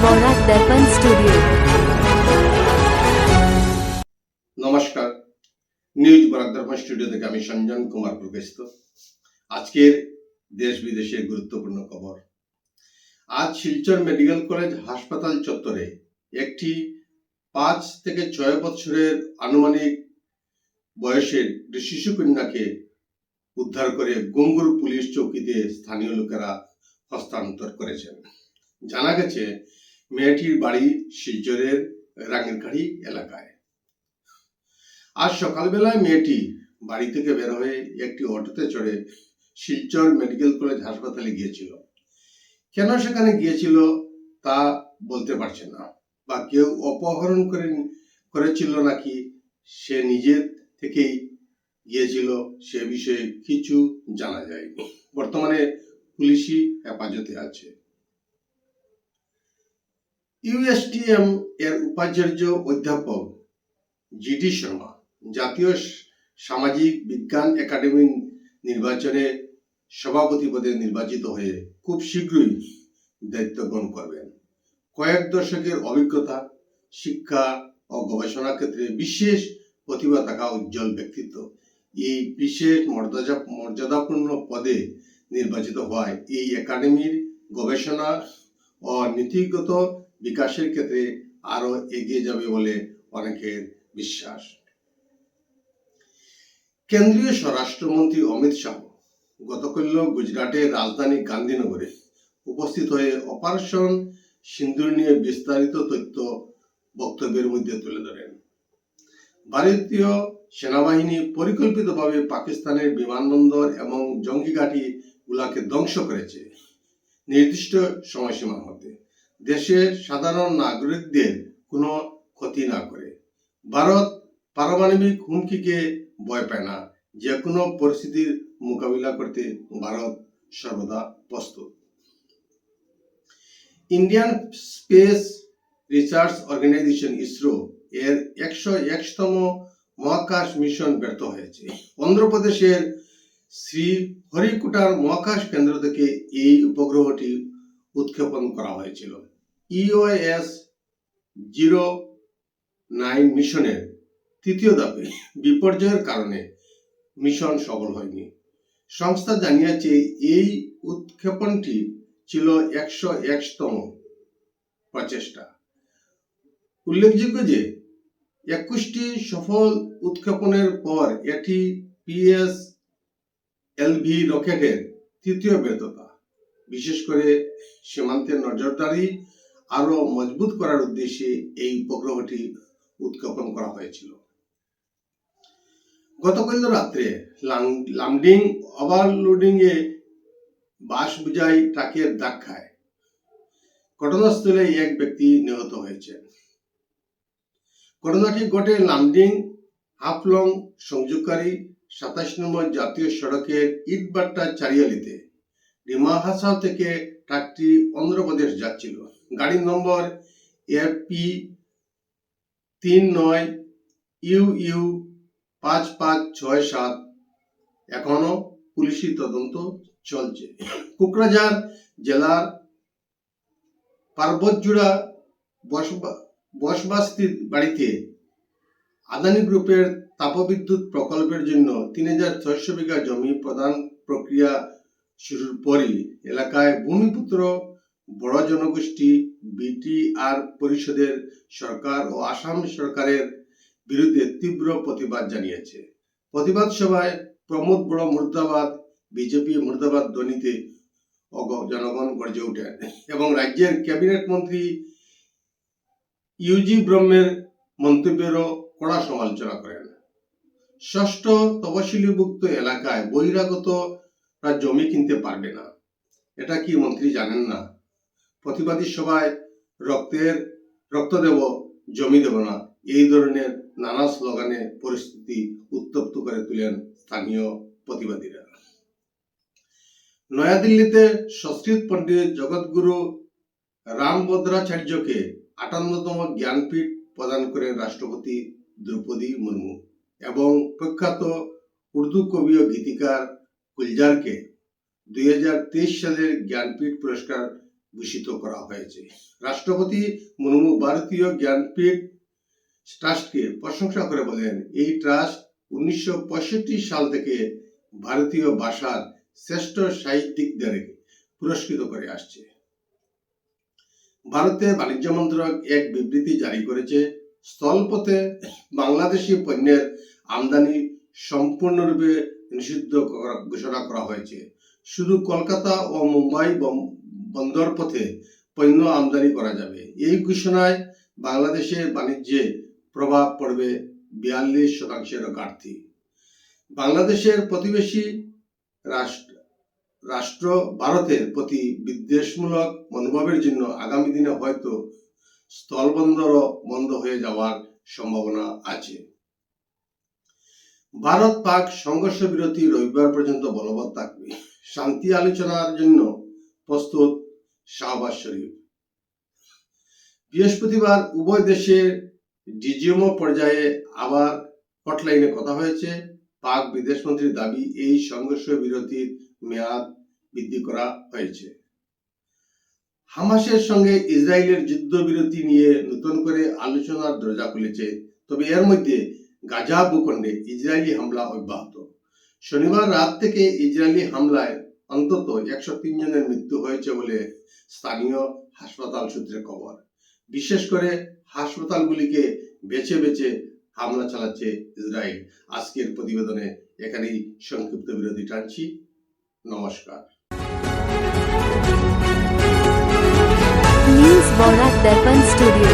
বরাক দর্পণ studio. নমস্কার, news Barak দর্পণ studio থেকে আমি সঞ্জন কুমার প্রবেশিত। আজকের দেশ বিদেশের গুরুত্বপূর্ণ খবর। আজ শিলচর মেডিকেল কলেজ হাসপাতাল চত্বরে একটি 5 থেকে 6 বছরের আনুমানিক বয়সের শিশু কন্যাকে উদ্ধার করে গঙ্গুর পুলিশ চৌকিতে স্থানীয় লোকেরা হস্তান্তর করেছেন। জানা গেছে মেয়েটির বাড়ি শিলচরের রাঙ্গিরখাড়ি এলাকায়। আজ সকালবেলায় মেয়েটি বাড়ি থেকে বের হয়ে একটি অটোতে চড়ে শিলচর মেডিকেল কলেজ হাসপাতালে গিয়েছিল। কেন সেখানে গিয়েছিল তা বলতে পারছে না, বা কেউ অপহরণ করেছিল নাকি সে নিজের থেকেই গিয়েছিল সে বিষয়ে কিছু জানা যায়নি। বর্তমানে পুলিশি হেফাজতে আছে। ইউএসটিএম এর উপাচার্য অধ্যাপক জিডি শর্মা জাতীয় সামাজিক বিজ্ঞান একাডেমি নির্বাচনে সভাপতি পদে নির্বাচিত হয়ে খুব শীঘ্রই দায়িত্ব গ্রহণ করবেন। কয়েক দশকের অভিজ্ঞতা, শিক্ষা ও গবেষণা ক্ষেত্রে বিশেষ প্রতিভা থাকা উজ্জ্বল ব্যক্তিত্ব এই বিশেষ মর্যাদাপূর্ণ পদে নির্বাচিত হওয়ায় এই একাডেমির গবেষণা ও নীতিগত বিকাশের ক্ষেত্রে আরো এগিয়ে যাবে বলে অনেকের বিশ্বাস। কেন্দ্রীয় স্বরাষ্ট্রমন্ত্রী অমিত শাহ গতকাল গুজরাটের রাজধানী গান্ধীনগরে উপস্থিত হয়ে অপারেশন সিন্দুর নিয়ে বিস্তারিত তথ্য বক্তব্যের মধ্যে তুলে ধরেন। ভারতীয় সেনাবাহিনী পরিকল্পিতভাবে পাকিস্তানের বিমানবন্দর এবং জঙ্গি ঘাঁটি গুলাকে ধ্বংস করেছে নির্দিষ্ট সময়সীমার মধ্যে, দেশের সাধারণ নাগরিকদের কোনো ক্ষতি না করে। ভারত পারমাণবিক হুমকিকে ভয় পায় না, যে কোনো পরিস্থিতির মোকাবিলা করতে ভারত সর্বদা প্রস্তুত। Indian Space Research Organisation ISRO এর 101তম মহাকাশ মিশন ব্যর্থ হয়েছে। অন্ধ্রপ্রদেশের শ্রীহরিকোটার মহাকাশ কেন্দ্র থেকে এই উপগ্রহটি উৎক্ষেপণ করা হয়েছিল। EOS-09 মিশনের তৃতীয় ধাপে বিপর্যয়ের কারণে মিশন সফল হয়নি। সংস্থা জানিয়েছে এই উৎক্ষেপণটি ছিল 101তম প্রচেষ্টা। উল্লেখযোগ্য যে 21টি সফল উৎক্ষেপণের পর এটি PSLV রকেটের তৃতীয় ব্যর্থতা। বিশেষ করে সীমান্তের নজরদারি আরো মজবুত করার উদ্দেশ্যে এই উপগ্রহটি উৎক্ষেপণ করা হয়েছিল। গতকাল রাত্রে লামডিং ওভারলোডিং এ বাস বোঝাই ট্রাকের ধাক্কায় ঘটনাস্থলে এক ব্যক্তি নিহত হয়েছেন। ঘটনাটি ঘটে লামডিং হাফলং সংযোগকারী 27 নম্বর জাতীয় সড়কের ইটবাট্টা চারিয়ালিতে। ডিমাহাসাও থেকে ট্রাকটি অন্ধ্রপ্রদেশ যাচ্ছিল। গাড়ির নম্বর FP39UU 5567। এখনো পুলিশি তদন্ত চলছে। কোকরাঝাড় জেলার পার্বতজোড়া বসবাস্তির বাড়িতে আদানি গ্রুপের তাপবিদ্যুৎ প্রকল্পের জন্য 3600 বিঘা জমি প্রদান প্রক্রিয়া শুরুর পরই এলাকায় ভূমিপুত্র বড় জনগোষ্ঠী BTR পরিষদের সরকার ও আসাম সরকারের বিরুদ্ধে তীব্র প্রতিবাদ জানিয়েছে। প্রতিবাদ সভায় প্রমোদ বড় মুর্দাবাদ, বিজেপি মুর্দাবাদ ধ্বনিতে জনগণ গর্জে ওঠেন এবং রাজ্যের ক্যাবিনেট মন্ত্রী ইউজি ব্রহ্মের মন্তব্যেরও কড়া সমালোচনা করেন। ষষ্ঠ তফসিলিভুক্ত এলাকায় বহিরাগতরা জমি কিনতে পারবে না, এটা কি মন্ত্রী জানেন না? প্রতিবাদী সভায় রক্ত দেব, জমি দেব না, এই ধরনের নানা স্লোগানে পরিস্থিতি উত্তপ্ত করে তুলেন স্থানীয় প্রতিবাদীরা। নয়াদিল্লিতে সংস্কৃত পণ্ডিত জগৎগুরু রামভদ্রাচার্যকে 58তম জ্ঞানপীঠ প্রদান করেন রাষ্ট্রপতি দ্রৌপদী মুর্মু এবং প্রখ্যাত উর্দু কবি ও গীতিকার গুলজারকে 2023 সালের জ্ঞানপীঠ পুরস্কার ভূষিত করা হয়েছে। রাষ্ট্রপতি মুর্মু ভারতীয় জ্ঞানপীঠ ট্রাস্টকে প্রশংসা করে বলেন, এই ট্রাস্ট 1965 সাল থেকে ভারতীয় ভাষার শ্রেষ্ঠ সাহিত্যিকদের পুরস্কৃত করে আসছে। ভারতের বাণিজ্য মন্ত্রক এক বিবৃতি জারি করেছে, স্থলপথে বাংলাদেশি পণ্যের আমদানি সম্পূর্ণরূপে নিষিদ্ধ ঘোষণা করা হয়েছে। শুধু কলকাতা ও মুম্বাই বন্দর পথে পণ্য আমদানি করা যাবে। এই ঘোষণায় বাংলাদেশের বাণিজ্যে প্রভাব পড়বে 42% ঘাটতি। বাংলাদেশের প্রতিবেশী রাষ্ট্র ভারতের প্রতি বিদ্বেষমূলক মনোভাবের জন্য আগামী দিনে হয়তো স্থলবন্দরও বন্ধ হয়ে যাওয়ার সম্ভাবনা আছে। ভারত পাক সংঘর্ষ বিরতি রবিবার পর্যন্ত বলবৎ থাকবে। শান্তি আলোচনার জন্য প্রস্তুত শাহবাজ শরীফ। বৃহস্পতিবার উভয় দেশের ডিজিএমও পর্যায়ে আবার হটলাইনে কথা হয়েছে। পাক বিদেশমন্ত্রীর দাবি, এই সংঘর্ষ বিরতির মেয়াদ বৃদ্ধি করা হয়েছে। হামাসের সঙ্গে ইসরায়েলের যুদ্ধবিরতি নিয়ে নতুন করে আলোচনার দরজা খুলেছে, তবে এর মধ্যে গাজা ভূখণ্ডে ইসরায়েলি হামলা অব্যাহত। শনিবার রাত থেকে ইসরায়েলি হামলায় অন্তত 103 জনের মৃত্যু হয়েছে বলে স্থানীয় হাসপাতাল সূত্রে খবর। বিশেষ করে হাসপাতালগুলিকে বেছে বেছে হামলা চালাচ্ছে ইসরায়েল। আজকের প্রতিবেদনে এখানেই সংক্ষিপ্ত বিরতি টানছি। নমস্কার। न्यूज़ बौराक दर्पण स्टूडियो।